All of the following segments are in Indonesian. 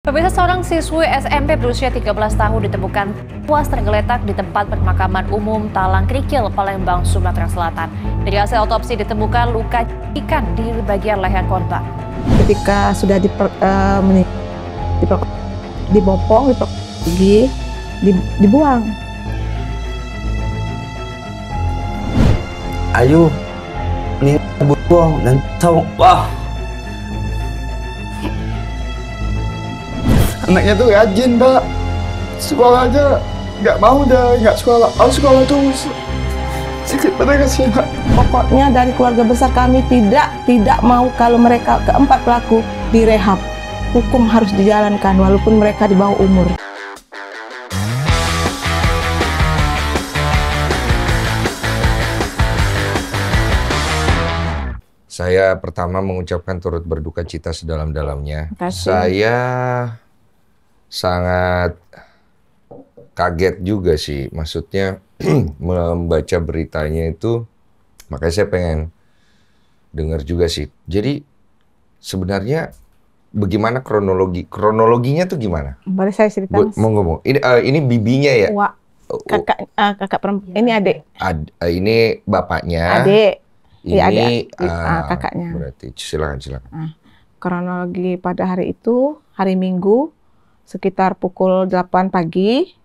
Pemirsa, seorang siswi SMP berusia 13 tahun ditemukan tewas tergeletak di tempat pemakaman umum Talang Krikil, Palembang, Sumatera Selatan. Dari hasil otopsi ditemukan luka cakikan di bagian leher korban. Ketika sudah dibopong, dibuang. Ayo, ini buang dan tahu, wah. Anaknya tuh rajin, Pak. Sekolah aja nggak mau dah, nggak sekolah. Sekolah tuh sakit pada kasih, Pak. Pokoknya dari keluarga besar kami tidak mau kalau mereka keempat pelaku direhab. Hukum harus dijalankan walaupun mereka di bawah umur. Saya pertama mengucapkan turut berduka cita sedalam-dalamnya. Saya sangat kaget juga sih, maksudnya membaca beritanya itu, makanya saya pengen dengar juga sih. Jadi sebenarnya bagaimana kronologinya tuh gimana? Boleh saya cerita, Mas? Ngomong. Ini bibinya ya? Wah, kakak perempuan. Ini adik. Ini bapaknya. Adik. Ini kakaknya. Berarti silakan. Kronologi pada hari itu, hari Minggu, sekitar pukul 8 pagi,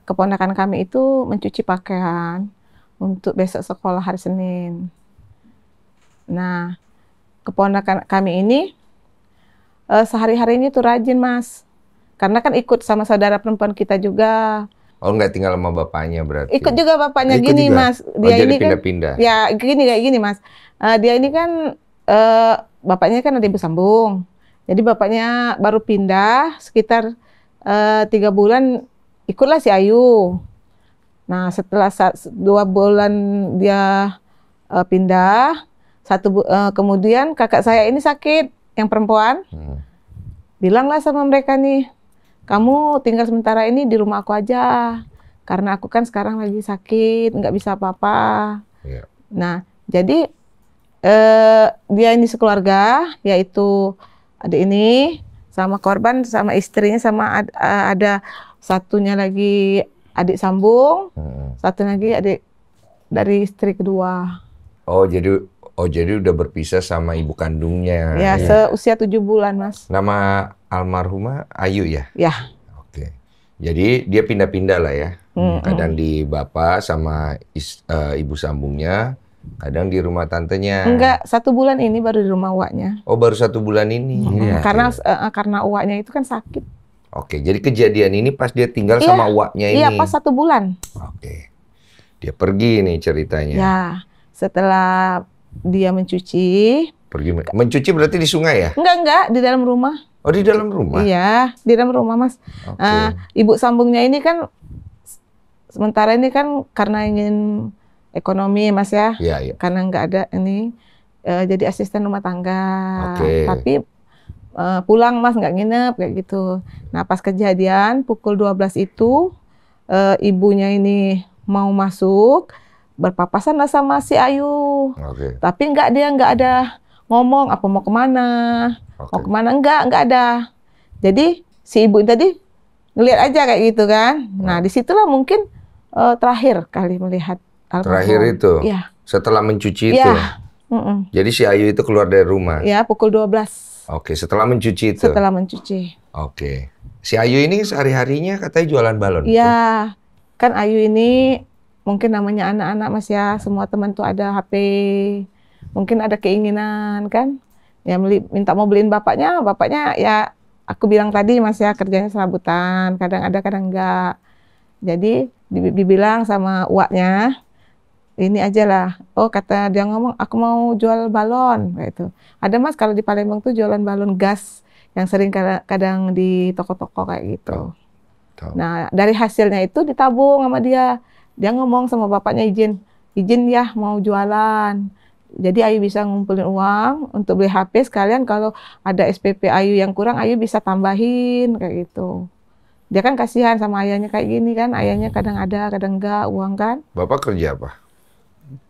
keponakan kami itu mencuci pakaian untuk besok sekolah hari Senin. Nah, keponakan kami ini sehari-harinya tuh rajin, Mas. Karena kan ikut sama saudara perempuan kita juga. Oh, nggak tinggal sama bapaknya berarti? Ikut juga bapaknya. Ikut gini, juga? Mas. Dia jadi ini pindah-pindah? Kan, ya, kayak gini, Mas. Dia ini kan, bapaknya kan ada ibu sambung. Jadi bapaknya baru pindah sekitar 3 bulan, ikutlah si Ayu. Nah, setelah 2 bulan dia pindah, kemudian kakak saya ini sakit, yang perempuan. Bilanglah sama mereka nih, kamu tinggal sementara ini di rumah aku aja, karena aku kan sekarang lagi sakit, nggak bisa apa-apa. Yeah. Nah, jadi dia ini sekeluarga, yaitu adik ini, sama korban, sama istrinya, sama ada satunya lagi adik sambung, satu lagi adik dari istri kedua. Oh, jadi udah berpisah sama ibu kandungnya. Ya, seusia 7 bulan, Mas. Nama almarhumah Ayu ya? Ya. Oke. Jadi dia pindah-pindah lah ya. Kadang di bapak sama ibu sambungnya, kadang di rumah tantenya. Enggak, 1 bulan ini baru di rumah uaknya. Oh, baru 1 bulan ini. Ya, karena uaknya itu kan sakit. Oke, jadi kejadian ini pas dia tinggal sama uaknya ini. Iya, pas 1 bulan. Oke. Dia pergi nih ceritanya. Ya, setelah dia mencuci. Mencuci berarti di sungai ya? Enggak, di dalam rumah. Oh, di dalam rumah? Iya, di dalam rumah, Mas. Ibu sambungnya ini kan, sementara ini kan karena ingin ekonomi, Mas ya. Iya. Karena nggak ada ini, jadi asisten rumah tangga. Tapi pulang, Mas, nggak nginep, kayak gitu. Nah, pas kejadian pukul 12 itu, ibunya ini mau masuk, berpapasan lah sama si Ayu. Tapi dia nggak ada ngomong apa mau kemana. Mau kemana, enggak ada. Jadi si ibu tadi ngelihat aja kayak gitu kan. Nah, disitulah mungkin terakhir kali melihat almarhum. Terakhir itu? Iya. Setelah mencuci itu? Jadi si Ayu itu keluar dari rumah? Ya, pukul 12. Oke, setelah mencuci itu? Setelah mencuci. Oke. Si Ayu ini sehari-harinya katanya jualan balon? Iya. Kan Ayu ini mungkin namanya anak-anak, Mas ya. Semua teman tuh ada HP. Mungkin ada keinginan kan. Ya minta mau beliin bapaknya ya aku bilang tadi, Mas ya, kerjanya serabutan, kadang ada kadang enggak. Jadi dibilang sama uaknya, ini aja lah. Oh, kata dia ngomong, aku mau jual balon kayak itu. Ada, Mas, kalau di Palembang tuh jualan balon gas yang sering kadang di toko-toko kayak gitu. Nah, dari hasilnya itu ditabung sama dia. Dia ngomong sama bapaknya, izin ya mau jualan. Jadi Ayu bisa ngumpulin uang untuk beli HP, sekalian kalau ada SPP Ayu yang kurang, Ayu bisa tambahin kayak gitu. Dia kan kasihan sama ayahnya kayak gini kan, ayahnya kadang ada, kadang enggak uang kan. Bapak kerja apa?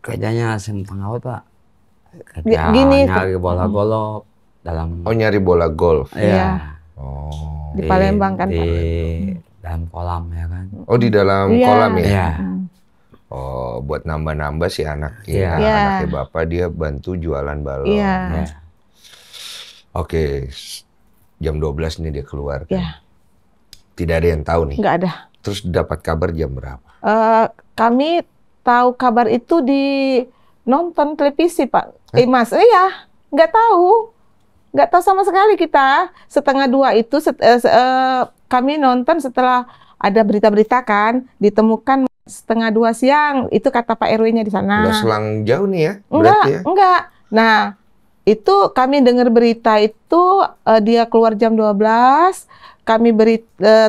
Kerjanya SIM pengawet, Pak. Gini, nyari bola golf dalam. Oh, nyari bola golf. Iya. Oh. Di Palembang kan. Di dalam kolam ya kan. Oh, di dalam kolam ya? Iya. Oh, buat nambah-nambah si anak Iya. anaknya bapak dia bantu jualan balon. Iya. Ya. Oke, jam 12 nih dia keluar. Kan? Iya. Tidak ada yang tahu nih. Nggak ada. Terus dapat kabar jam berapa? Kami tahu kabar itu di nonton televisi, Pak. Mas, iya, nggak tahu sama sekali kita. 1:30 itu kami nonton setelah ada berita-berita kan, ditemukan 1:30 siang. Itu kata Pak RW-nya di sana. Udah selang jauh nih ya? Enggak, Berarti ya? enggak. Nah, itu kami dengar berita itu dia keluar jam 12, kami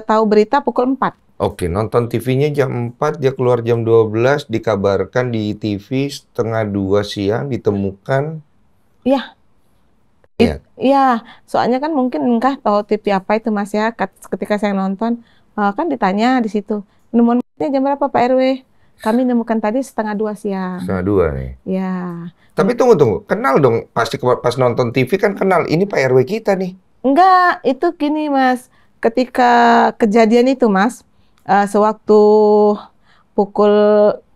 tahu berita pukul 4. Oke, nonton TV-nya jam 4, dia keluar jam 12, dikabarkan di TV 1:30 siang ditemukan. Iya. Iya, soalnya kan mungkin enggak tahu TV apa itu Mas ya. Ketika saya nonton kan ditanya di situ, nemuannya jam berapa Pak RW? Kami nemukan tadi 1:30 siang. 1:30 nih. Ya. Tapi tunggu, kenal dong. Pasti pas nonton TV kan kenal, ini Pak RW kita nih. Enggak, itu gini Mas. Ketika kejadian itu Mas, sewaktu pukul,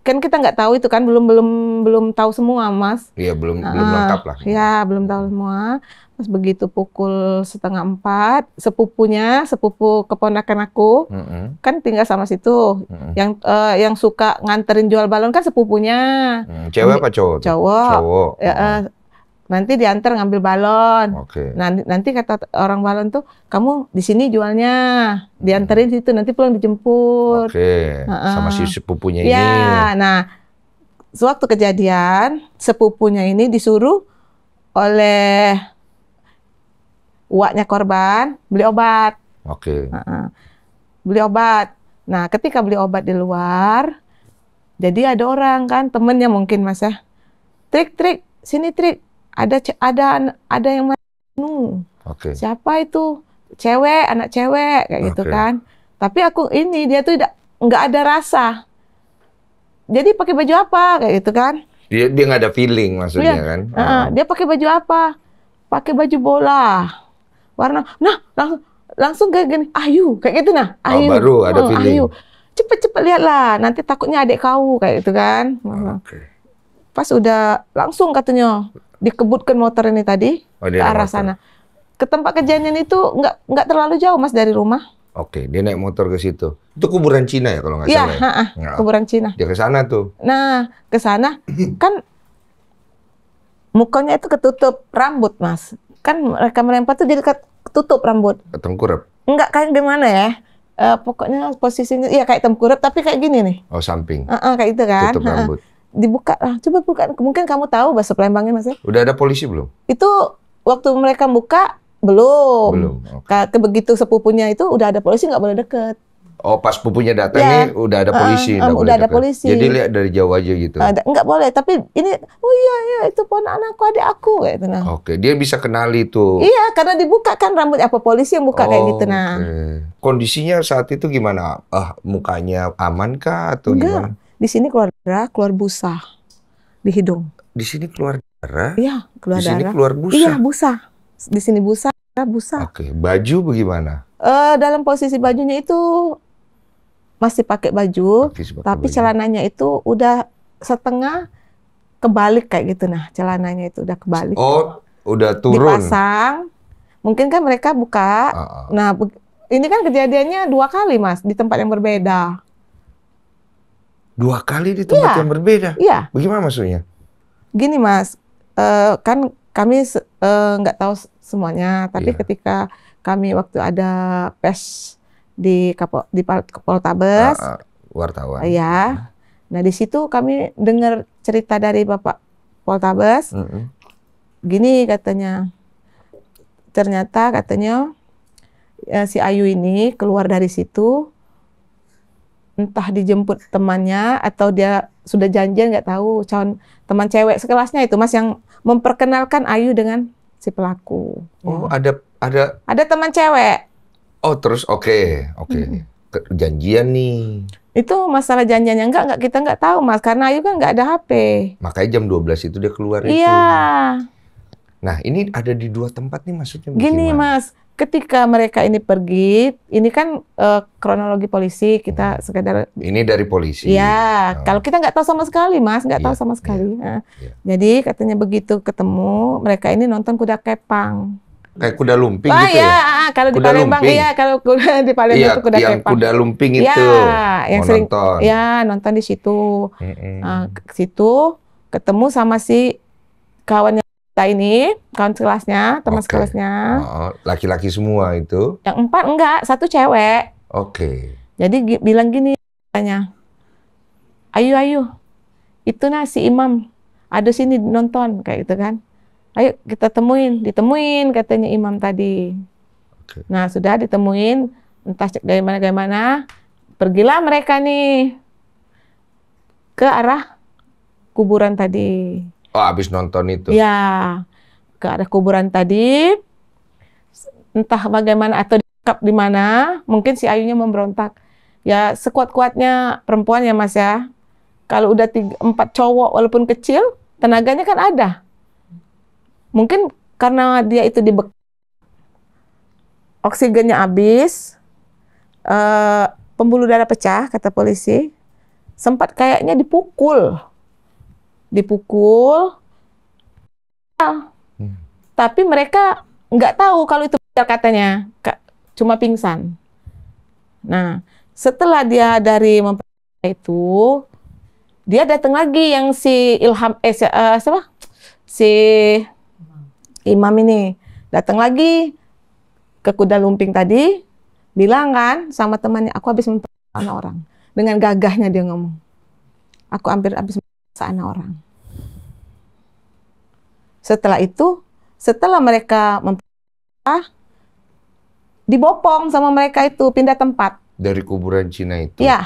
kan kita nggak tahu itu kan, belum tahu semua Mas. Iya, belum lengkap lah. Ya, belum tahu semua. Pas begitu pukul 3:30, sepupu keponakan aku, kan tinggal sama situ. Yang suka nganterin jual balon kan sepupunya. Cewek apa cowok? Cowok. Nanti diantar ngambil balon. Oke. Nanti kata orang balon tuh, kamu di sini jualnya, dianterin situ, nanti pulang dijemput. Oke. Sama si sepupunya ini. Ya, nah, sewaktu kejadian, sepupunya ini disuruh oleh uaknya korban beli obat. Oke. Beli obat. Nah, ketika beli obat di luar, jadi ada orang kan, temennya mungkin Mas ya. Trik, sini Trik. Ada yang mau. Oke. Siapa itu? Anak cewek kayak gitu Oke. kan. Tapi dia tuh nggak ada rasa. Jadi pakai baju apa kayak gitu kan? Dia nggak ada feeling maksudnya kan? Dia pakai baju apa? Pakai baju bola. Warna. Nah, langsung kayak gini. Ayu kayak gitu nah. Ayu. Baru ada feeling. Ayu. Cepet lihatlah. Nanti takutnya adik kau kayak gitu kan. Oke. Pas udah langsung katanya dikebutkan motor ini tadi ke Dia arah naik motor. sana. Ke tempat kejadian itu nggak terlalu jauh Mas dari rumah. Oke, dia naik motor ke situ. Itu kuburan Cina ya kalau nggak Iya, salah ya? Nah, kuburan Cina. dia ke sana tuh. Nah, ke sana kan mukanya itu ketutup rambut Mas. Kan mereka melempar tuh jadi ketutup rambut. Ketengkurap. Enggak kayak gimana ya? Pokoknya posisinya iya kayak tengkurap tapi kayak gini nih. Oh, samping. Kayak gitu kan. Tutup rambut. Dibuka lah. Coba buka. Mungkin kamu tahu bahasa Palembangnya Mas ya. Udah ada polisi belum? Itu waktu mereka buka belum. Oke. Begitu sepupunya itu udah ada polisi, nggak boleh deket. Oh, pas pupunya datang Ya. nih udah ada polisi. nggak boleh udah ada dekat. polisi. Jadi lihat dari jauh aja gitu. Nggak boleh. Tapi ini, oh iya itu ponak anakku, adik aku kayak gitu nah. Oke, dia bisa kenali tuh. Iya, karena dibuka kan rambut apa polisi yang buka kayak gitu nah. Oke. Kondisinya saat itu gimana? Mukanya aman kah atau gimana? Di sini keluar darah, keluar busa di hidung. Di sini keluar darah. Iya, keluar Di sini darah. keluar busa. Iya, busa. Di sini busa. Oke, baju bagaimana? Dalam posisi bajunya itu masih pakai baju, Pakai tapi baju. celananya itu udah setengah kebalik kayak gitu nah. Celananya itu udah kebalik. Oh, udah turun. Dipasang. Mungkin kan mereka buka. Nah, ini kan kejadiannya 2 kali Mas di tempat yang berbeda. 2 kali di tempat yang berbeda? Iya. Bagaimana maksudnya? Gini Mas, kan kami nggak tahu semuanya, tapi ketika kami waktu ada pes di Poltabes, wartawan. ya, nah di situ kami dengar cerita dari Bapak Poltabes, gini katanya, ternyata katanya si Ayu ini keluar dari situ, entah dijemput temannya atau dia sudah janjian nggak tahu, teman cewek sekelasnya itu Mas yang memperkenalkan Ayu dengan si pelaku. Oh, ya. ada teman cewek. Oh, terus oke. Janjian nih. Itu masalah janjiannya enggak kita nggak tahu Mas, karena Ayu kan nggak ada HP. Makanya jam 12 itu dia keluar itu. Iya. Nah, ini ada di 2 tempat nih maksudnya Gini gimana? Mas, ketika mereka ini pergi, ini kan kronologi polisi, kita sekedar... Ini dari polisi. Ya, kalau kita nggak tahu sama sekali, Mas, nggak tahu sama sekali. Nah, jadi katanya begitu ketemu, mereka ini nonton kuda kepang. Kayak kuda lumping Wah, gitu ya? Kalau di Kuda Palembang, lumping. iya, kalau di Palembang itu kuda yang kepang. kuda lumping Ya, itu. yang Mau sering, nonton. ya nonton di situ. Ke situ ketemu sama si kawannya kita ini, kawan kelasnya, teman Oke. sekelasnya. Oh, laki-laki semua itu. Yang 4 enggak, 1 cewek. Oke. Jadi bilang gini katanya, ayo, itu nah si Imam ada sini nonton kayak gitu kan. Ayo kita ditemuin katanya Imam tadi. Oke. Nah sudah ditemuin, entah bagaimana, pergilah mereka nih ke arah kuburan tadi. Oh, abis nonton itu. Ya, ke arah kuburan tadi, entah bagaimana atau di mana, mungkin si Ayunya memberontak. Ya sekuat-kuatnya perempuan ya Mas ya. Kalau udah 4 cowok walaupun kecil, tenaganya kan ada. Mungkin karena dia itu oksigennya habis, pembuluh darah pecah kata polisi, sempat kayaknya dipukul. Tapi mereka nggak tahu kalau itu benar katanya, cuma pingsan. Nah, setelah dia dari itu, dia datang lagi yang si Ilham, si Imam ini datang lagi ke kuda lumping tadi, bilang kan sama temannya, aku habis memperkosa anak orang. Dengan gagahnya dia ngomong, aku hampir habis memperkosa anak orang. Setelah itu, setelah mereka memperkosa, dibopong sama mereka itu, pindah tempat. Dari kuburan Cina itu? Ya,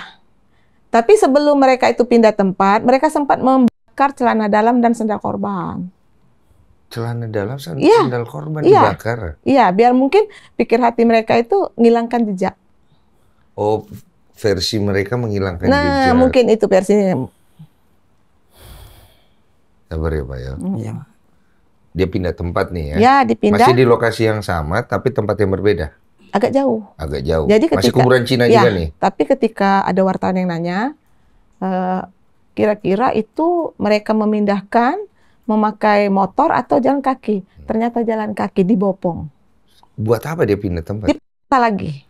tapi sebelum mereka itu pindah tempat, mereka sempat membakar celana dalam dan sandal korban. Celana dalam Iya. sandal korban Iya. dibakar? Iya, biar mungkin pikir hati mereka itu menghilangkan jejak. Oh, versi mereka menghilangkan Nah, jejak. mungkin itu versinya. Sabar ya Pak ya. Iya. Dia pindah tempat nih ya? Ya, dipindah Masih di lokasi yang sama, tapi tempat yang berbeda? agak jauh. Agak jauh. Jadi Masih kuburan Cina ya, juga nih? tapi ketika ada wartawan yang nanya, kira-kira itu mereka memindahkan memakai motor atau jalan kaki. Ternyata jalan kaki dibopong. Buat apa dia pindah tempat? Kita lagi.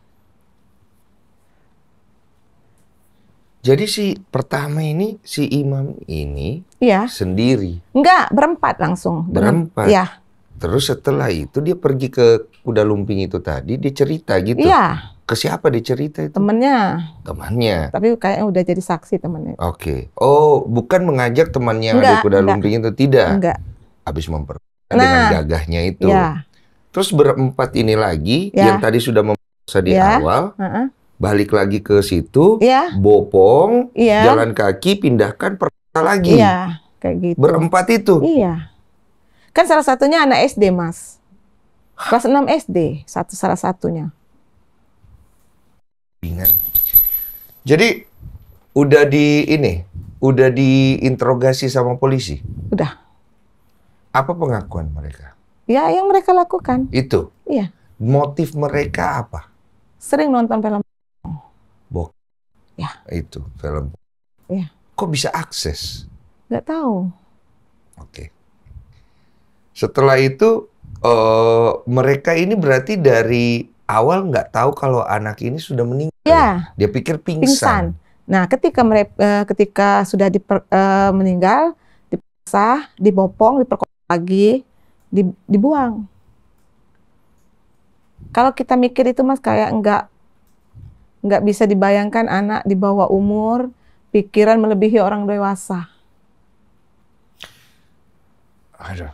Jadi si pertama ini, si imam ini Iya. sendiri. Enggak, berempat langsung. Berempat? Iya. Terus setelah itu dia pergi ke kuda lumping itu tadi, dia cerita gitu? Iya, Ke siapa dia cerita itu? temennya. Temannya? Tapi kayaknya udah jadi saksi temennya. Oke. Oh, bukan mengajak temannya yang ada Enggak, kuda enggak. lumping itu? Tidak? Enggak. Habis dengan gagahnya itu. Ya. Terus berempat ini lagi, Ya. yang tadi sudah memperkosa di Ya. awal, Heeh. balik lagi ke situ, Iya. bopong, Iya. jalan kaki, pindahkan perkosa lagi. Iya, kayak gitu. Berempat itu? Iya. Kan salah satunya anak SD, Mas. Kelas 6 SD, salah satunya. Jadi udah diinterogasi sama polisi. Udah. Apa pengakuan mereka? Ya, yang mereka lakukan. Itu. Iya. Motif mereka apa? Sering nonton film. Itu film. Iya. Kok bisa akses? Nggak tahu. Oke. Setelah itu mereka ini berarti dari awal nggak tahu kalau anak ini sudah meninggal. Ya, Dia pikir pingsan. pingsan. Nah, ketika sudah meninggal, diperkosa, dibopong, diperkosa lagi, dibuang. Kalau kita mikir itu, Mas, kayak nggak bisa dibayangkan anak di bawah umur, pikiran melebihi orang dewasa. Aduh.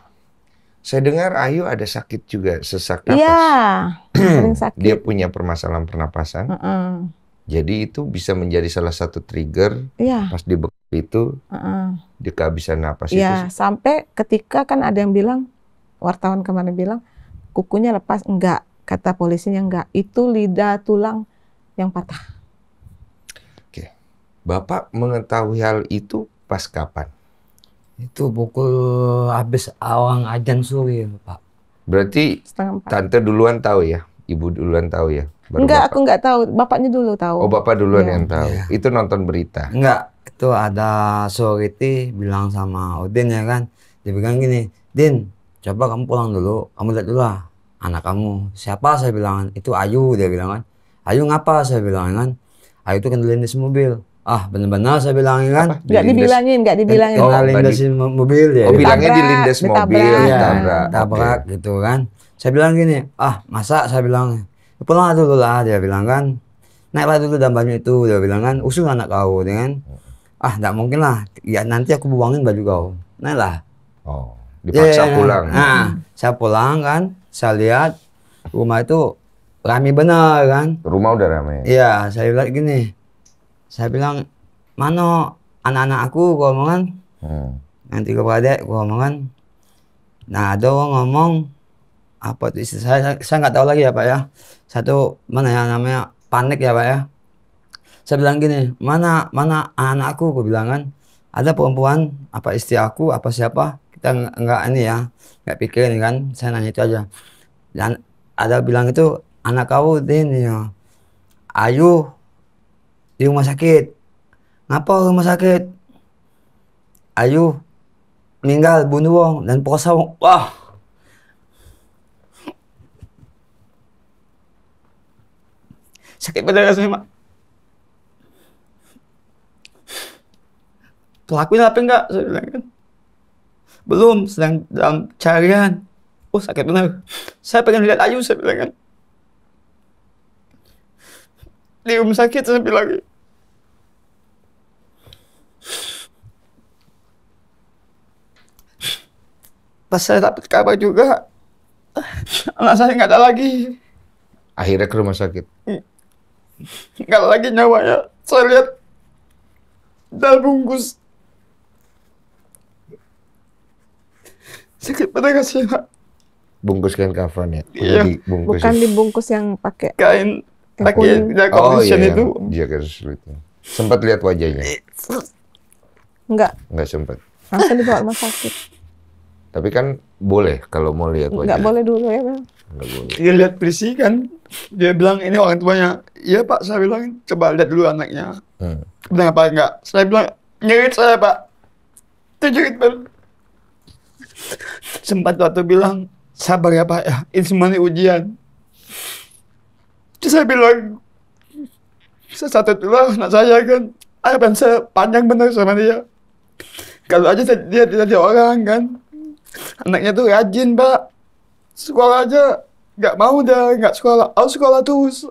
Saya dengar Ayu ada sakit juga, sesak napas. Iya, sering sakit. Dia punya permasalahan pernapasan. Heeh. Jadi itu bisa menjadi salah satu trigger Iya. pas dibekap itu Heeh. dia kehabisan napas Iya, itu. sampai ketika kan ada yang bilang, wartawan kemarin bilang, kukunya lepas. Enggak, kata polisinya enggak. Itu lidah tulang yang patah. Oke. Bapak mengetahui hal itu pas kapan? Itu pukul habis awang ajan suri, Pak. Berarti 3:30. tante duluan tahu ya Ibu duluan tahu ya? Baru Enggak, bapak. aku enggak tahu. Bapaknya dulu tahu. Oh, bapak duluan Iya. yang tahu. Iya. Itu nonton berita. Enggak, itu ada security bilang sama Udin ya kan. Dia bilang gini, Din, coba kamu pulang dulu, kamu lihat dulu lah anak kamu. Siapa? Saya bilang, itu Ayu, dia bilang kan. Ayu ngapa? Saya bilang kan. Ayu itu kena lindas mobil. Ah, benar-benar saya bilang kan. Enggak dibilangin. Kena lindas mobil ya. Oh, bilangnya di lindas Ditabrak. mobil, Iya, tabrak. tabrak Oke. gitu kan. Saya bilang gini, ah masa, saya bilang, pulang dulu lah, dia bilang kan. Naiklah dulu dan baju itu, dia bilang kan, usul anak kau, dia kan. Ah, enggak mungkin lah, ya nanti aku buangin baju kau. Naiklah. Oh, dipaksa Ya, pulang. Nah, saya pulang kan, saya lihat rumah itu rame benar kan. Rumah udah ramai. Iya, saya bilang gini, saya bilang, mana anak-anak aku, gua ngomong kan. Nanti ke adik, gua ngomong kan. Nah, ada orang ngomong, apa itu istilah saya nggak tahu lagi ya Pak ya. Satu, mana ya namanya, panik ya Pak ya. Saya bilang gini, mana anak-anakku, gua bilang kan. Ada perempuan, apa istri aku, apa siapa, kita nggak ini ya, nggak pikirin kan, saya nanya itu aja. Dan ada bilang itu, anak kau Din, ya. Ayu di rumah sakit. Ngapa rumah sakit? Ayu meninggal bunuh wong dan posa wong. Wah. Sakit bener rasanya, Mak. Pelakuin apa enggak? Saya bilang kan. Belum, sedang dalam carian. Oh, sakit benar. Saya pengen lihat Ayu, saya bilang kan. Di rumah sakit, saya bilang. Pas saya dapat kabar juga, anak saya nggak ada lagi. Akhirnya ke rumah sakit. Nggak ada lagi nyawanya. Saya lihat dalam bungkus. Sakit benar kasih, Pak. Bungkus kain kafan ya? Iya. Dibungkus Bukan ya? dibungkus yang pakai Kain Yang pakai kuning. jaket Oh iya, itu. yang jaket itu. Sempat lihat wajahnya? enggak. Nggak sempat. Langsung dibawa rumah sakit. Tapi kan boleh kalau mau lihat wajah. Enggak boleh dulu ya, Bang. Nggak boleh. Dia lihat polisi kan. Dia bilang ini orang tuanya. Iya Pak, saya bilang coba lihat dulu anaknya. Bilang apa enggak? Saya bilang nyerit saya Pak. Itu nyerit Pak. Sempat waktu bilang sabar ya Pak ya. Ini semua ini ujian. Terus saya bilang saya satu dulu anak saya kan. Harapan saya panjang benar sama dia. Kalau aja dia jadi orang kan. Anaknya tuh rajin Pak. Sekolah aja nggak mau dah, nggak sekolah. Harus sekolah terus.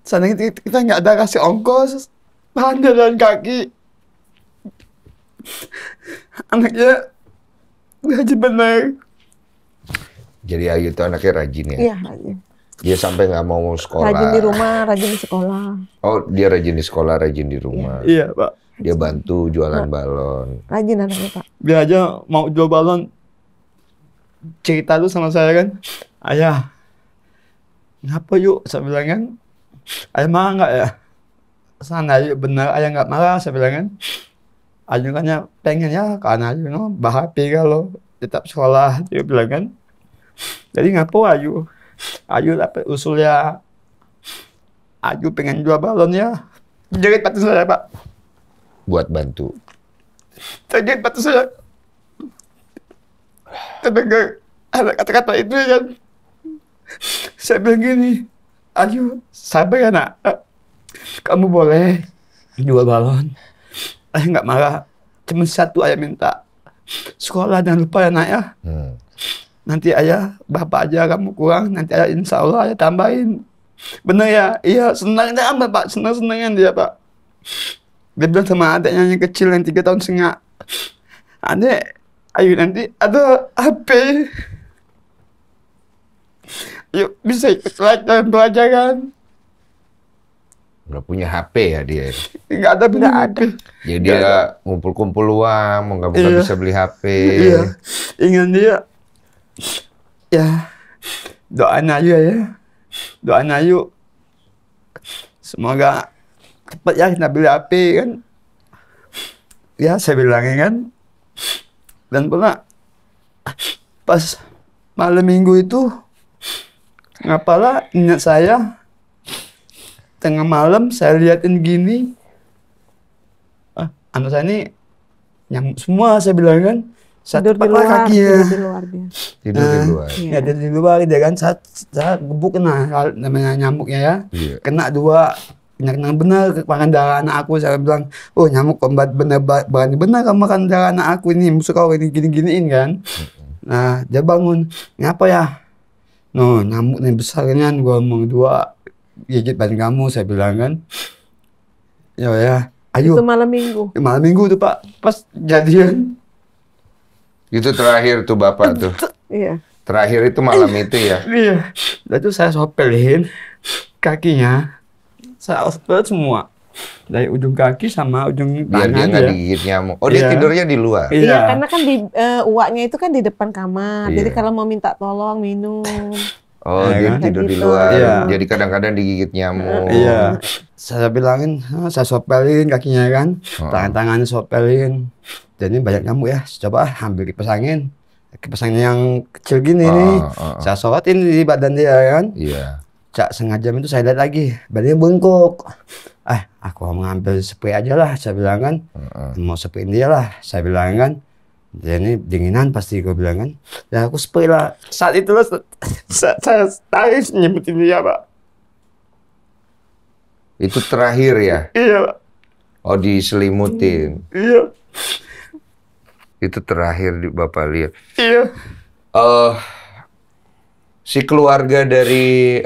Seandainya kita nggak ada kasih ongkos, pandai jalan kaki. Anaknya rajin benar. Jadi Ayu itu anaknya rajin ya? Iya, rajin. Dia sampai nggak mau sekolah. Rajin di rumah, rajin di sekolah. Oh, dia rajin di sekolah, rajin di rumah. Iya Pak. Dia bantu jualan balon. Rajin anaknya, Pak. Dia aja mau jual balon. Cerita tuh sama saya kan. Ayah, ngapa yuk? Saya bilang kan. Ayah marah nggak ya? Sana Ayu benar, ayah nggak marah. Saya bilang kan. Ayu kan ya pengen ya karena Ayu no, bahagia kalau tetap sekolah. Dia bilang kan. Jadi ngapa Ayu? Ayu dapat usul ya. Ayu pengen jual balon ya. Jerit batu saya Pak. Buat bantu. Jerit batu saya. Terdengar ada kata-kata itu kan. Saya bilang gini, Ayu sabar ya nak. Kamu boleh jual balon. Ayah nggak marah. Cuma satu ayah minta. Sekolah jangan lupa ya nak ya. Nanti ayah, bapak aja kamu kurang. Nanti ayah insya Allah ayah tambahin. Bener ya? Iya senang dia amat Pak. Senang-senangan dia Pak. Dia bilang sama adiknya yang kecil yang 3 tahun setengah. Adek, Ayu nanti ada HP. Yuk bisa ikut pelajaran. Nggak punya HP ya dia. Nggak ada bener Nggak HP. Jadi dia ngumpul-kumpul uang, moga-moga Iya. bisa beli HP. Iya. Ingin dia. Ya. Doain Ayu ya. Doain Ayu. Semoga cepat ya kita beli HP kan. Ya saya bilangin kan. Dan pula pas malam minggu itu Ngapalah ingat saya tengah malam saya liatin gini, anak saya ini nyamuk semua, saya bilang kan. Tidur di Patah luar, kakinya. tidur di luar dia. Tidur di luar. Ya, dia di luar dia kan. Saya gebuk kena namanya nyamuknya ya. Iya. Kena 2, kena benar makan darah anak aku. Saya bilang, oh nyamuk kombat benar, berani benar kamu makan darah anak aku ini, musuh kau ini gini-giniin kan. Nah dia bangun, ngapa ya? No, nyamuk nih besar kan, gua ngomong 2 gigit badan kamu, saya bilang kan. Ya, ayo. Itu malam minggu. Malam minggu tuh Pak, pas jadian. Itu terakhir tuh Bapak tuh. Iya. Terakhir itu malam itu ya. Iya. Lalu tuh saya sopelin kakinya, saya ospel semua dari ujung kaki sama ujung Biar dia tangan nggak ya. digigit nyamuk. Oh dia Iya. tidurnya di luar. Iya, Iya. karena kan di uaknya itu kan di depan kamar. Jadi Iya. kalau mau minta tolong minum. Oh Iya dia kan? tidur di Gitu. luar. Iya. Jadi kadang-kadang digigit nyamuk. Iya. Saya bilangin, saya sopelin kakinya kan, tangan-tangannya sopelin. Jadi banyak nyamuk ya. Coba ambil kipas angin. Kipas angin yang kecil gini nih. Saya sorotin di badan dia kan. Iya. Cak setengah jam itu saya lihat lagi, badannya bengkok. Aku mau ngambil spray aja lah, saya bilang kan. Mau sprayin dia lah, saya bilang kan. Dia ini dinginan pasti, gue bilang kan. Ya aku spray lah. Saat itu lah, saya tarik nyebutin dia Pak. Itu terakhir ya. Iya Pak. Oh diselimutin. Iya. Itu terakhir Bapak lihat. Iya. Si keluarga dari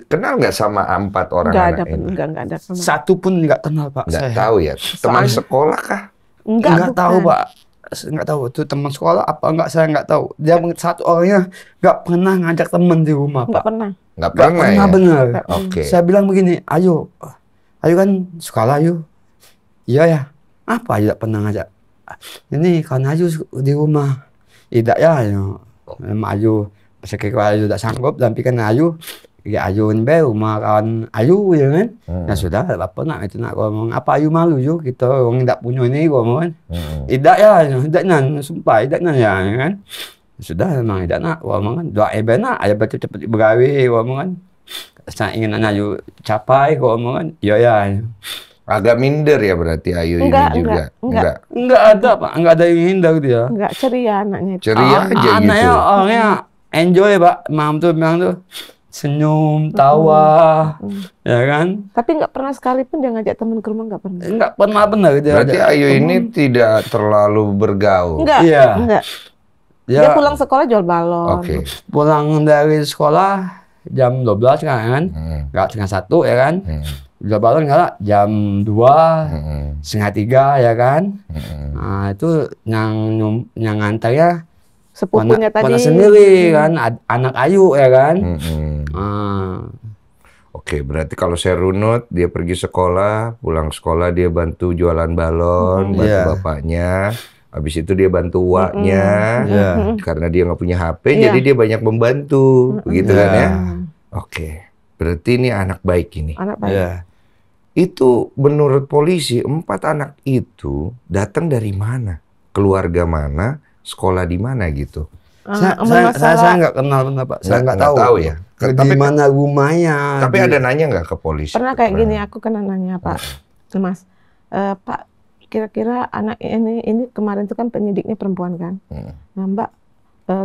kenal nggak sama 4 orang Enggak anak ada, ini? enggak ada. Sama. Satu pun nggak kenal Pak. Nggak saya. tahu ya. Teman sekolah kah? Nggak tahu bukan. Pak. Nggak tahu itu teman sekolah apa enggak, saya nggak tahu. Dia satu orangnya nggak pernah ngajak teman di rumah Enggak Pak. pernah. Nggak Nggak pernah ya. bener. Oke. Saya bilang begini, ayo kan sekolah ayo. Iya ya. Apa ayo pernah ngajak? Ini kan ayo di rumah. Tidak ya, memang ayo. Meski kalau ayo tidak sanggup, tapi kan ayo. Ya ayo ini rumah kawan ayo ya kan. Ya sudah, apa nak itu nak ngomong apa ayo malu yo kita orang tidak punya ini ngomong kan. Tidak ya, tidak nan, sumpah tidak nan ya kan. Sudah memang tidak nak ngomong kan. Doa benar, ayo baca cepat begawe ngomong kan. Saya ingin ayo capai ngomong kan. Iya ya. Agak minder ya berarti Ayu Enggak, ini juga. enggak. Enggak ada Pak, enggak ada yang hindar dia. Enggak ceria anaknya itu. Ceria aja gitu. Anaknya orangnya enjoy Pak, mam tuh bilang tuh senyum, tawa, ya kan? Tapi enggak pernah sekalipun dia ngajak teman ke rumah, enggak pernah. Enggak pernah benar dia. Berarti Ayu ini tidak terlalu bergaul. Enggak, Iya. enggak. Ya, Dia pulang sekolah jual balon. Oke. pulang dari sekolah jam 12 kan? Enggak setengah 1 ya kan? Jual balon enggak jam 2, setengah 3 ya kan? Nah, itu yang ngantar ya Sepupunya tadi. Ponak sendiri kan, anak Ayu ya kan? Oke, berarti kalau saya runut, dia pergi sekolah, pulang sekolah dia bantu jualan balon, bantu Iya. bapaknya. Habis itu dia bantu uaknya, Iya. karena dia nggak punya HP, Iya. jadi dia banyak membantu, begitu kan ya? Iya. Oke, berarti ini anak baik ini. Anak baik. Iya. Itu menurut polisi 4 anak itu datang dari mana? Keluarga mana? Sekolah di mana gitu? Saya nggak kenal benar Pak. Saya nggak tahu ya. Di Tapi mana rumahnya. tapi ada nanya nggak ke polisi? Pernah kayak gini, aku kena nanya Pak, Mas, Pak, kira-kira anak ini kemarin itu kan penyidiknya perempuan kan, nah Mbak,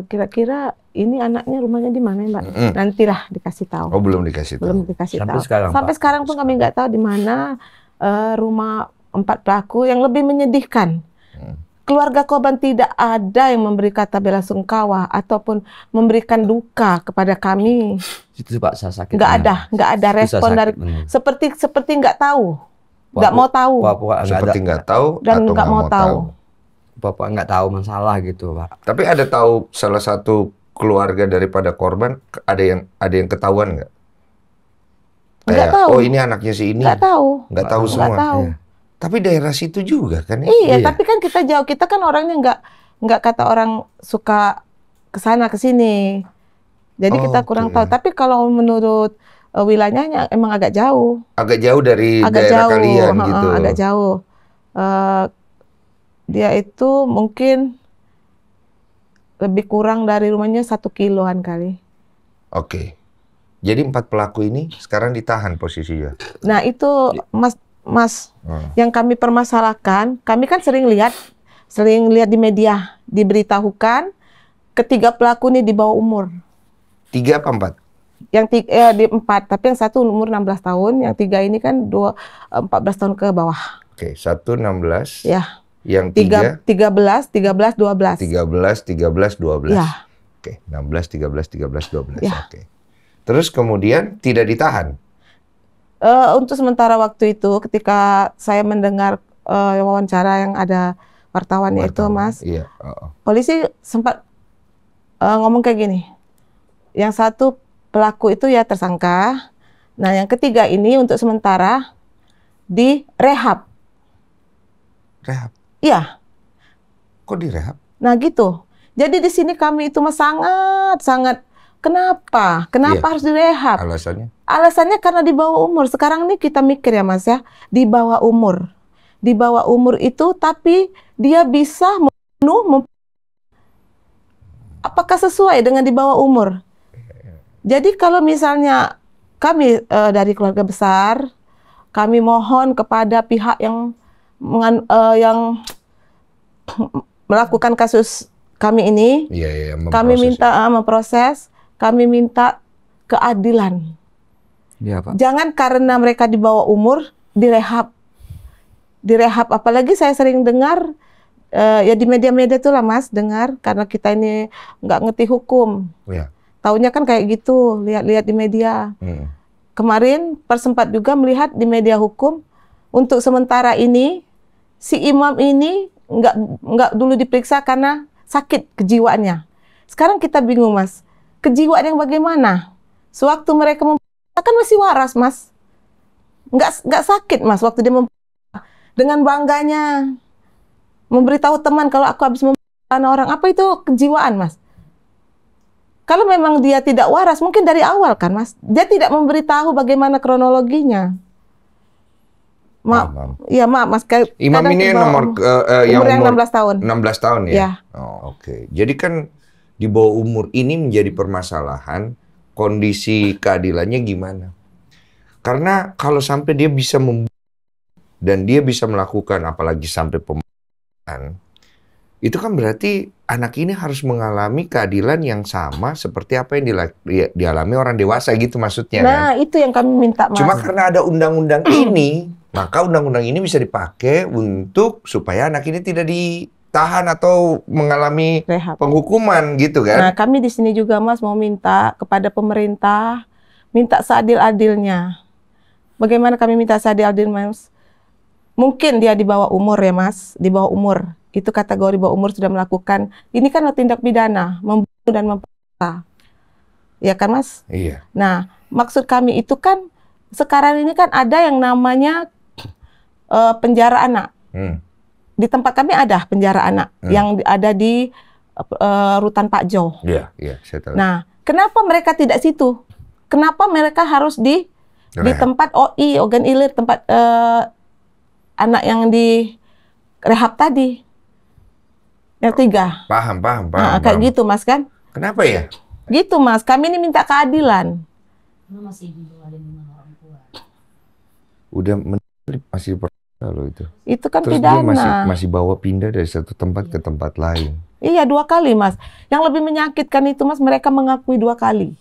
kira-kira ini anaknya rumahnya di mana Mbak? Nantilah dikasih tahu. Oh belum dikasih tahu. Belum dikasih Sampai tahu. sekarang, Sampai Pak. sekarang pun kami nggak tahu di mana rumah 4 pelaku. Yang lebih menyedihkan, keluarga korban tidak ada yang memberi kata bela sungkawa ataupun memberikan duka kepada kami. Itu Pak saya sakit. Nggak benar. ada Itu saya respon sakit dari benar. seperti nggak tahu, nggak mau tahu Seperti nggak tahu dan atau nggak mau tahu. Bapak nggak tahu masalah gitu Pak. Tapi ada tahu salah satu keluarga daripada korban ada yang ketahuan nggak? Nggak Kayak, tahu. oh ini anaknya si ini. Nggak tahu. Nggak tahu semua. Nggak tahu. Iya. Tapi daerah situ juga kan ya? Iya, Iya. tapi kan kita jauh, kita kan orangnya nggak kata orang suka ke sana ke sini. Jadi kita kurang Oke. tahu. Tapi kalau menurut wilayahnya emang agak jauh. Agak jauh dari Agak daerah jauh, kalian gitu. agak jauh. Dia itu mungkin lebih kurang dari rumahnya 1 kiloan kali. Oke. Jadi 4 pelaku ini sekarang ditahan posisinya. Nah itu Mas, yang kami permasalahkan, kami kan sering lihat di media, diberitahukan ketiga pelaku ini di bawah umur. 3 apa 4? Yang di 4, tapi yang satu umur 16 tahun, yang 3 ini kan 14 tahun ke bawah. Oke, 1 16. Ya. Yang 3 13, 12. 13, 12. Ya. Oke, 16, 13, 12. Ya. Oke. Terus kemudian tidak ditahan. Untuk sementara waktu itu, ketika saya mendengar wawancara yang ada wartawannya itu, Mas, Iya. polisi sempat ngomong kayak gini. Yang satu pelaku itu ya tersangka. Nah, yang ketiga ini untuk sementara direhab. Rehab. Iya. Kok direhab? Nah, gitu. Jadi di sini kami itu Mas sangat kenapa? Kenapa harus direhab? Alasannya? Alasannya karena di bawah umur. Sekarang ini kita mikir ya Mas ya, di bawah umur. Di bawah umur itu tapi dia bisa membunuh. Apakah sesuai dengan di bawah umur? Jadi kalau misalnya kami dari keluarga besar, kami mohon kepada pihak yang melakukan kasus kami ini, kami minta memproses, kami minta keadilan. Ya, Pak. Jangan karena mereka di bawah umur direhab. Direhab, apalagi saya sering dengar ya di media-media itulah Mas, dengar karena kita ini nggak ngerti hukum. Ya. Taunya kan kayak gitu, lihat-lihat di media. Kemarin persempat juga melihat di media hukum, untuk sementara ini si imam ini nggak dulu diperiksa karena sakit kejiwaannya. Sekarang kita bingung Mas, kejiwaan yang bagaimana? Sewaktu mereka kan masih waras Mas, nggak sakit Mas waktu dia dengan bangganya memberitahu teman kalau aku habis membunuh orang. Apa itu kejiwaan Mas? Kalau memang dia tidak waras, mungkin dari awal kan Mas, dia tidak memberitahu bagaimana kronologinya. Maaf Mas. Imam ini nomor yang umur 16 tahun. 16 tahun ya? Ya. Oh, oke. Jadi kan di bawah umur ini menjadi permasalahan, kondisi keadilannya gimana? Karena kalau sampai dia bisa dan dia bisa melakukan apalagi sampai pembunuhan, itu kan berarti anak ini harus mengalami keadilan yang sama seperti apa yang dialami orang dewasa gitu maksudnya kan? Nah, itu yang kami minta Mas. Cuma karena ada undang-undang ini, maka undang-undang ini bisa dipakai untuk supaya anak ini tidak ditahan atau mengalami rehab, penghukuman gitu kan? Nah, kami di sini juga Mas mau minta kepada pemerintah, minta seadil-adilnya. Bagaimana kami minta seadil-adil Mas? Mungkin dia di bawah umur ya Mas, di bawah umur. Itu kategori bawah umur sudah melakukan, ini kan tindak pidana, membunuh dan memperkosa. Ya kan Mas? Iya. Nah, maksud kami itu kan, sekarang ini kan ada yang namanya penjara anak. Di tempat kami ada penjara anak, yang ada di Rutan Pak Jo. Iya, saya tahu. Nah, kenapa mereka tidak situ? Kenapa mereka harus di tempat OI, organ ilir, tempat anak yang di rehab tadi? Yang 3. Paham. Nah, kayak gitu Mas kan? Kenapa ya? Gitu Mas, kami ini minta keadilan. Udah masih loh itu. Itu kan terus pidana. Dia masih bawa pindah dari satu tempat ke tempat lain. Iya, 2 kali Mas. Yang lebih menyakitkan itu Mas, mereka mengakui 2 kali.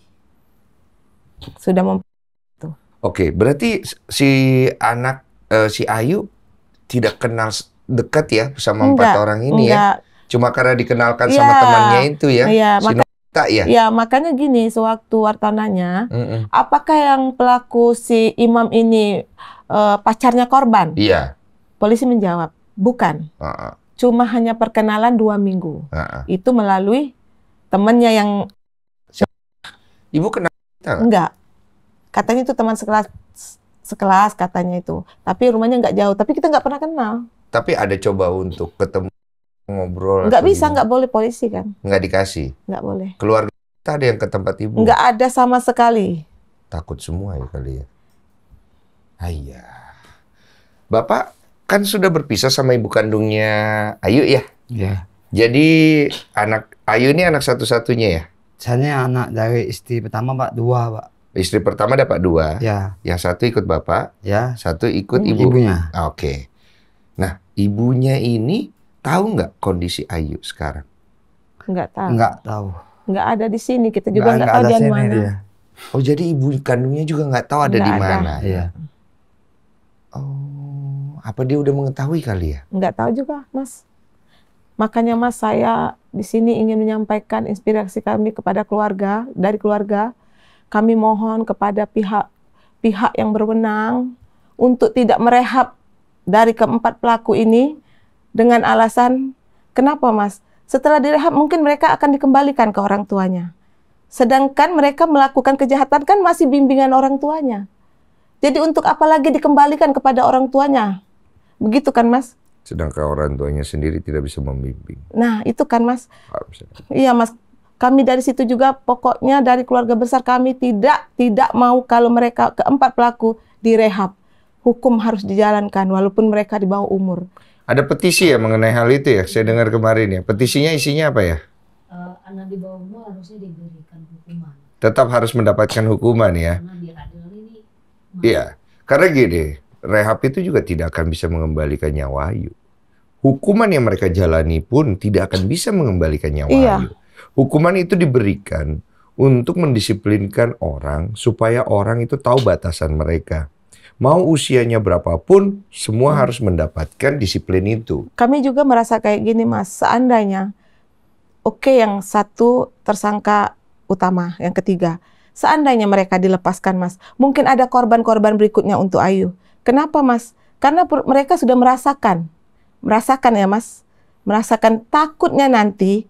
Sudah Oke, berarti si anak si Ayu tidak kenal dekat ya sama 4 orang ini ya? Cuma karena dikenalkan sama temannya itu ya? Iya, ya? Makanya gini, sewaktu wartananya, apakah yang pelaku si imam ini pacarnya korban? Iya. Polisi menjawab, bukan. Cuma hanya perkenalan 2 minggu. Itu melalui temannya yang... Ibu kenal kita? Enggak. Katanya itu teman sekelas katanya itu. Tapi rumahnya nggak jauh. Tapi kita nggak pernah kenal. Tapi ada coba untuk ketemu, ngobrol? Nggak bisa, nggak boleh polisi kan. Nggak dikasih? Nggak boleh. Keluarga kita ada yang ke tempat ibu? Nggak ada sama sekali. Takut semua ya kali ya? Iya. Bapak kan sudah berpisah sama ibu kandungnya Ayu ya? Iya. Jadi anak Ayu ini anak satu-satunya ya? Saya anak dari istri pertama Pak, 2 Pak. Istri pertama dapat 2. Ya. Yang satu ikut bapak, Ya. satu ikut ibu. Ibunya. Oke. Nah, ibunya ini tahu nggak kondisi Ayu sekarang? Nggak tahu. Nggak tahu. Nggak ada di sini. Kita juga nggak tahu ada dia di sini mana. dia. Oh, jadi ibu kandungnya juga nggak tahu ada Nggak di ada. mana. Iya. Oh, apa dia udah mengetahui kali ya? Nggak tahu juga, Mas. Makanya Mas, saya di sini ingin menyampaikan inspirasi kami kepada keluarga, dari keluarga. Kami mohon kepada pihak yang berwenang untuk tidak merehab dari keempat pelaku ini dengan alasan, kenapa Mas? Setelah direhab mungkin mereka akan dikembalikan ke orang tuanya. Sedangkan mereka melakukan kejahatan kan masih bimbingan orang tuanya. Jadi untuk apa lagi dikembalikan kepada orang tuanya? Begitu kan Mas? Sedangkan orang tuanya sendiri tidak bisa membimbing. Nah itu kan Mas. Nggak bisa. Iya Mas. Kami dari situ juga pokoknya dari keluarga besar kami tidak mau kalau mereka keempat pelaku direhab. Hukum harus dijalankan walaupun mereka di bawah umur. Ada petisi ya mengenai hal itu ya? Saya dengar kemarin ya. Petisinya isinya apa ya? Anak di bawah umur harusnya diberikan hukuman. Tetap harus mendapatkan hukuman ya. Karena biar adil ini. Iya. Karena gini, rehab itu juga tidak akan bisa mengembalikan nyawa Ayu. Hukuman yang mereka jalani pun tidak akan bisa mengembalikan nyawa Iya. Ayu. Hukuman itu diberikan untuk mendisiplinkan orang supaya orang itu tahu batasan mereka. Mau usianya berapapun, semua harus mendapatkan disiplin itu. Kami juga merasa kayak gini Mas, seandainya yang satu tersangka utama, yang ketiga, seandainya mereka dilepaskan Mas, mungkin ada korban-korban berikutnya untuk Ayu. Kenapa Mas? Karena mereka sudah merasakan ya Mas, merasakan takutnya nanti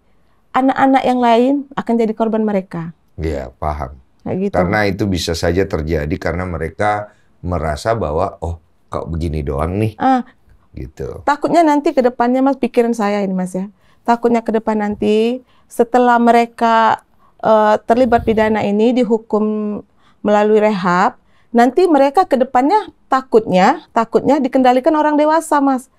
anak-anak yang lain akan jadi korban mereka. Iya, paham. Kayak gitu. Karena itu bisa saja terjadi karena mereka merasa bahwa, oh, kok begini doang nih. Gitu. Takutnya nanti ke depannya Mas, pikiran saya ini Mas ya. Takutnya ke depan nanti setelah mereka terlibat pidana ini dihukum melalui rehab, nanti mereka ke depannya takutnya dikendalikan orang dewasa Mas.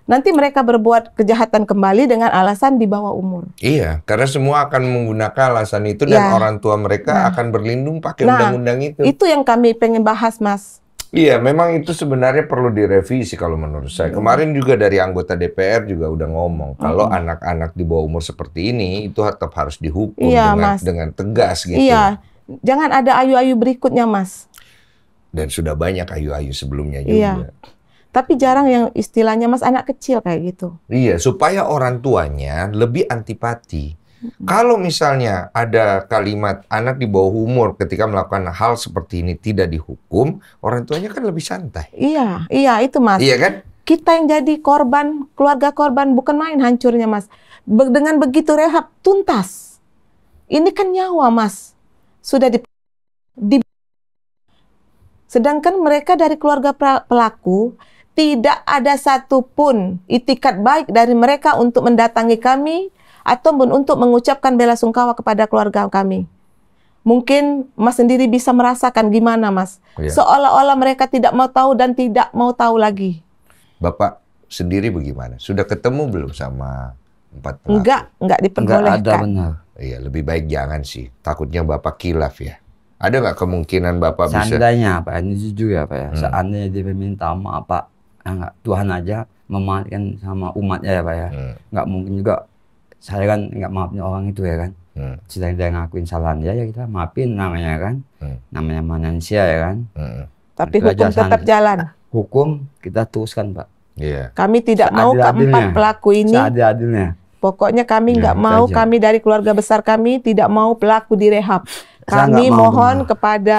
Nanti mereka berbuat kejahatan kembali dengan alasan di bawah umur. Iya, karena semua akan menggunakan alasan itu dan Ya. orang tua mereka akan berlindung pakai undang-undang itu. Itu yang kami pengen bahas Mas. Iya, memang itu sebenarnya perlu direvisi kalau menurut saya. Kemarin juga dari anggota DPR juga udah ngomong kalau anak-anak di bawah umur seperti ini itu tetap harus dihukum Iya, Mas. dengan tegas gitu. Iya, jangan ada ayu-ayu berikutnya Mas. Dan sudah banyak ayu-ayu sebelumnya juga. Iya. Tapi jarang yang istilahnya Mas anak kecil kayak gitu. Iya, supaya orang tuanya lebih antipati. Kalau misalnya ada kalimat anak di bawah umur ketika melakukan hal seperti ini tidak dihukum, orang tuanya kan lebih santai. Iya itu Mas. Iya kan? Kita yang jadi korban, keluarga korban bukan main hancurnya Mas. Dengan begitu rehab tuntas. Ini kan nyawa Mas. Sudah sedangkan mereka dari keluarga pelaku tidak ada satupun itikat baik dari mereka untuk mendatangi kami ataupun untuk mengucapkan bela sungkawa kepada keluarga kami. Mungkin Mas sendiri bisa merasakan gimana Mas. Iya. Seolah-olah mereka tidak mau tahu dan tidak mau tahu lagi. Bapak sendiri bagaimana? Sudah ketemu belum sama 4 pelaku? Enggak Nggak ada diperbolehkan. benar. Iya, lebih baik jangan sih. Takutnya Bapak kilaf ya. Ada nggak kemungkinan Bapak bisa? Seandainya Pak, ini jujur ya Pak ya. Seandainya dia minta maaf Pak, enggak, Tuhan aja memaafkan sama umatnya ya Pak ya. Nggak mungkin juga saya kan nggak maafin orang itu ya kan. Sedang dia ngakuin kesalahan dia ya kita maafin namanya kan. Namanya manusia ya kan. Tapi Itu hukum aja tetap jalan. Hukum kita teruskan Pak. Iya. Kami tidak mau Seadil-adilnya. keempat pelaku ini. Seadil-adilnya. Pokoknya kami nggak itu mau, aja. kami dari keluarga besar kami tidak mau pelaku direhab. Saya Kami nggak mau, mohon benar. kepada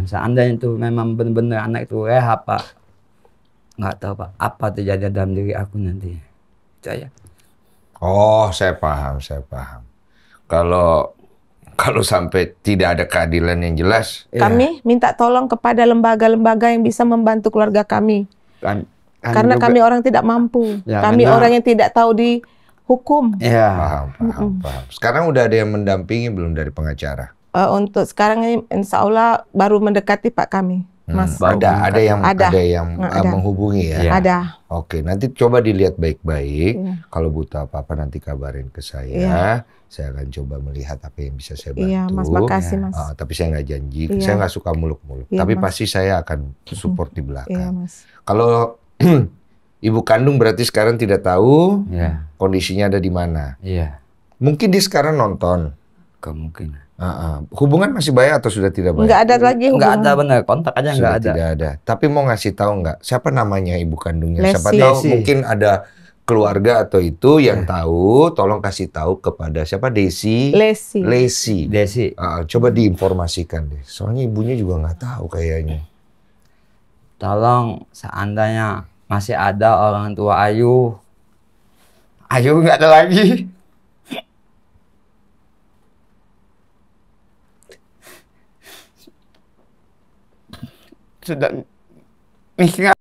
Seandainya itu memang benar-benar anak itu rehab Pak. Nggak tahu Pak, apa terjadi dalam diri aku nanti. Saya. Oh, saya paham. Kalau sampai tidak ada keadilan yang jelas, kami minta tolong kepada lembaga-lembaga yang bisa membantu keluarga kami. Karena juga- kami orang tidak mampu. Ya, Kami karena- orang yang tidak tahu di hukum. Iya. paham. Sekarang udah ada yang mendampingi belum dari pengacara? Untuk sekarang ini insya Allah baru mendekati Pak kami. Mas. Ada yang Ada. Ada. menghubungi ya. Iya. Ada. Oke, nanti coba dilihat baik-baik. Iya. Kalau butuh apa-apa nanti kabarin ke saya. Iya. Saya akan coba melihat apa yang bisa saya bantu. Iya, Mas, makasih, Mas. Tapi saya nggak janji. Iya. Saya nggak suka muluk-muluk. Iya, Tapi Mas. pasti saya akan support di Iya, belakang. Mas. Kalau ibu kandung berarti sekarang tidak tahu Iya. kondisinya ada di mana. Iya. Mungkin dia sekarang nonton. Kemungkinan. Hubungan masih baik atau sudah tidak baik? Nggak ada lagi Nggak hubungan. ada benar, kontak aja nggak Sudah ada. tidak ada. Tapi mau ngasih tahu nggak? Siapa namanya ibu kandungnya? Lesi. Siapa tahu Lesi. mungkin ada keluarga atau itu yang tahu. Tolong kasih tahu kepada siapa? Desi. Lesi. Lesi. Desi, Coba diinformasikan deh. Soalnya ibunya juga nggak tahu kayaknya. tolong seandainya masih ada orang tua Ayu. Ayu nggak ada lagi. Sudah mikir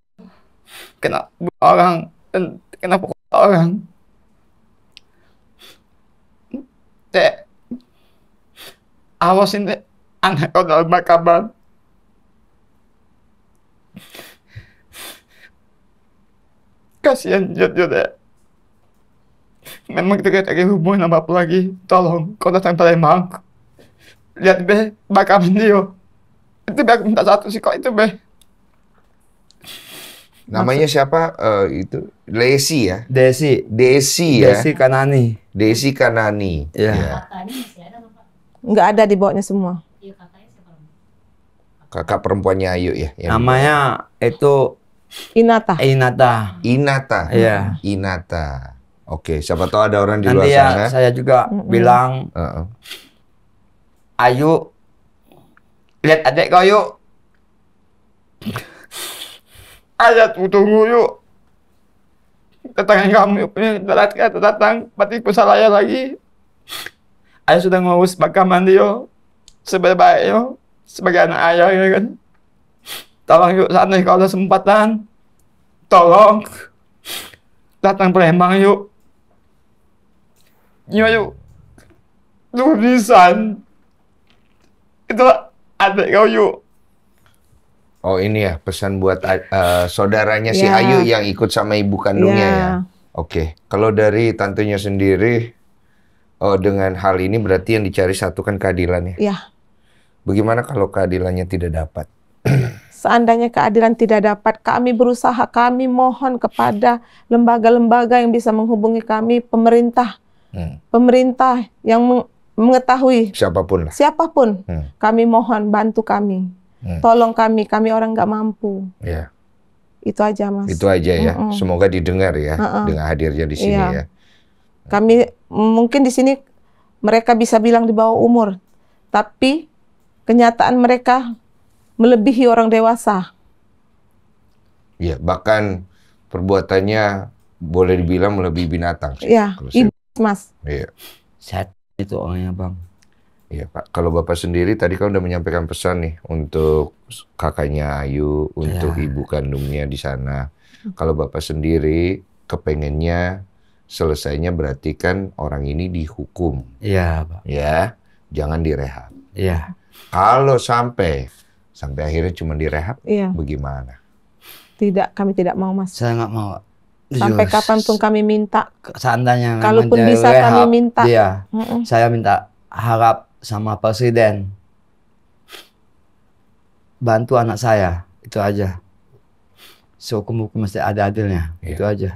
kenapa orang dan kenapa orang. Dek, awasin dek, anak kau dalam kabar. Kasihan Jojo dek. Memang kita ada hubungan apa lagi. Tolong kau datang Palembang. Lihat be, bakalan dia. Itu be, aku minta satu sih kok itu be. Namanya siapa? Itu Lesi ya? Desi. Desi ya? Desi Kanani. Desi Kanani. Iya. Kakaknya masih ada nggak, Pak? Nggak ada di bawahnya semua. Iya, kakaknya siapa? Kakak perempuannya Ayu ya? yang Namanya itu Inata. Inata. Inata. Iya. Inata. Oke, siapa tahu ada orang di luar Nanti sana. ya saya juga bilang, Heeh. Ayu, lihat adik kau yuk. Ayah tunggu yuk. Datangin kamu yuk. Datang. Berarti salah ya lagi. Ayah sudah ngurus bakaman dia. Sebaik yo. Sebagai anak ayah ya kan. Tolong yuk sana kalau ada kesempatan. Tolong. Datang Palembang yuk. Yuk. Lu bisa. Itu adik kau yuk. Oh ini ya pesan buat saudaranya si Ya. Ayu yang ikut sama ibu kandungnya Ya. ya. Oke, kalau dari tantenya sendiri, dengan hal ini berarti yang dicari satu kan keadilan ya. Ya. Bagaimana kalau keadilannya tidak dapat? Seandainya keadilan tidak dapat, kami berusaha, kami mohon kepada lembaga-lembaga yang bisa menghubungi kami, pemerintah, pemerintah yang mengetahui, Siapapun lah. siapapun, kami mohon bantu kami, tolong kami orang nggak mampu. Ya, Itu aja, Mas. itu aja ya. Semoga didengar ya dengan hadirnya di sini Iya. ya. Kami mungkin di sini mereka bisa bilang di bawah umur, tapi kenyataan mereka melebihi orang dewasa. Iya, bahkan perbuatannya boleh dibilang melebihi binatang sih. Iya, kalau saya- Mas. Iya. Set itu orangnya bang. Iya Pak, kalau Bapak sendiri tadi kan udah menyampaikan pesan nih untuk kakaknya Ayu, untuk ibu kandungnya di sana. Kalau Bapak sendiri kepengennya selesainya berarti kan orang ini dihukum, Iya pak. ya, jangan direhab. Iya. Kalau sampai akhirnya cuma direhab, Iya, bagaimana? tidak, kami tidak mau, Mas. Saya nggak mau. Sampai Jujur, kapanpun kami minta. seandainya memang Kalaupun dia bisa kami rehab, minta. Dia, Mm-mm. saya minta harap sama presiden bantu anak saya, itu aja. Sehukum-hukum mesti ada adilnya, Iya. itu aja.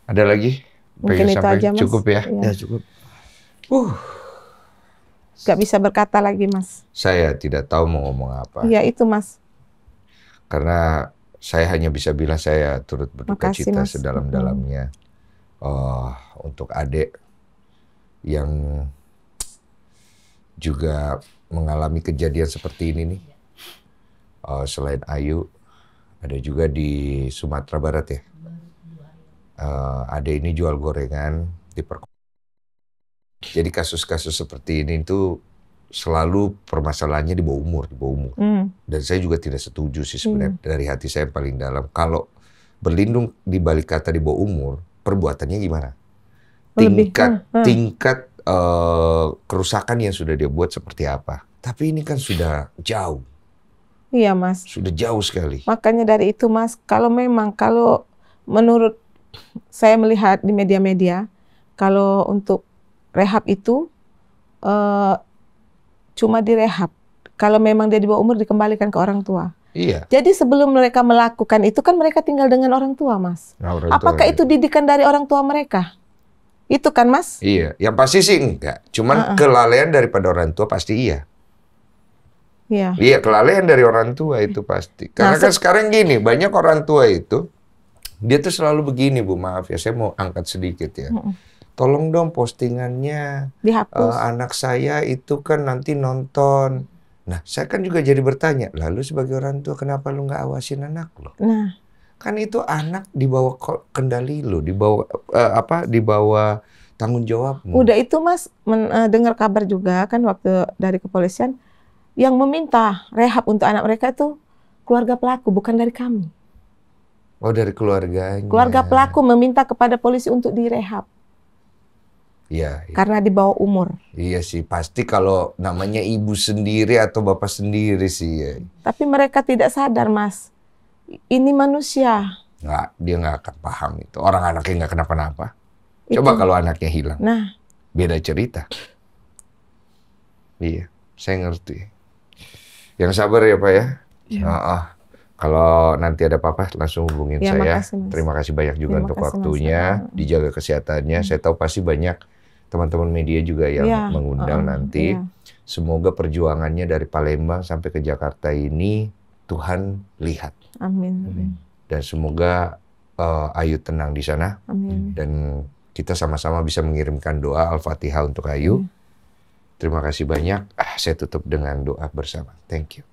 Ada lagi? Mungkin Pengen itu sampai aja, Mas. cukup ya? Iya. Ya cukup. Gak bisa berkata lagi, Mas. Saya tidak tahu mau ngomong apa. Iya, itu, Mas. Karena saya hanya bisa bilang saya turut berduka Makasih, cita Mas. sedalam-dalamnya untuk adik yang juga mengalami kejadian seperti ini nih. Selain Ayu, ada juga di Sumatera Barat ya. Adik ini jual gorengan di Jadi kasus-kasus seperti ini itu selalu permasalahannya di bawah umur. Dan saya juga tidak setuju sih sebenarnya dari hati saya yang paling dalam. Kalau berlindung di balik kata di bawah umur, perbuatannya gimana? Tingkat kerusakan yang sudah dia buat seperti apa? Tapi ini kan sudah jauh. Iya, Mas. Sudah jauh sekali. Makanya dari itu, Mas, kalau menurut saya melihat di media-media, kalau untuk rehab itu cuma direhab. Kalau memang dia di bawah umur dikembalikan ke orang tua. Iya. Jadi sebelum mereka melakukan itu kan mereka tinggal dengan orang tua, Mas. Nah, orang tua Apakah itu didikan dari orang tua mereka? Itu kan, Mas? Iya, yang pasti sih enggak. Cuman kelalaian daripada orang tua pasti iya. Iya. Iya, kelalaian dari orang tua itu pasti. Karena kan sekarang gini, banyak orang tua itu, dia tuh selalu begini, Bu, maaf ya, saya mau angkat sedikit ya. Tolong dong postingannya, Dihapus. anak saya itu kan nanti nonton. Nah, saya kan juga jadi bertanya, lalu sebagai orang tua kenapa lu nggak awasin anak lo? Nah, Kan itu anak di bawah kendali lo, di bawah di bawah tanggung jawabmu. udah itu, Mas, dengar kabar juga kan waktu dari kepolisian, yang meminta rehab untuk anak mereka itu keluarga pelaku, bukan dari kami. Oh, dari keluarganya. Keluarga pelaku meminta kepada polisi untuk direhab Iya, iya. karena di bawah umur. Iya sih, pasti kalau namanya ibu sendiri atau bapak sendiri sih ya. Tapi mereka tidak sadar, Mas. Ini manusia. Dia nggak akan paham itu. Orang anaknya nggak kenapa-napa. Coba kalau anaknya hilang, Nah, beda cerita. Iya, saya ngerti. Yang sabar ya Pak ya. Kalau nanti ada apa-apa langsung hubungin ya, saya. makasih, Mas. Terima kasih banyak juga Terima untuk kasih, Mas. waktunya, dijaga kesehatannya. Saya tahu pasti banyak teman-teman media juga yang Iya, mengundang nanti. iya. Semoga perjuangannya dari Palembang sampai ke Jakarta ini Tuhan lihat. Amin. Dan semoga Ayu tenang di sana. Amin. Dan kita sama-sama bisa mengirimkan doa Al-Fatihah untuk Ayu. Terima kasih banyak. Saya tutup dengan doa bersama. Thank you.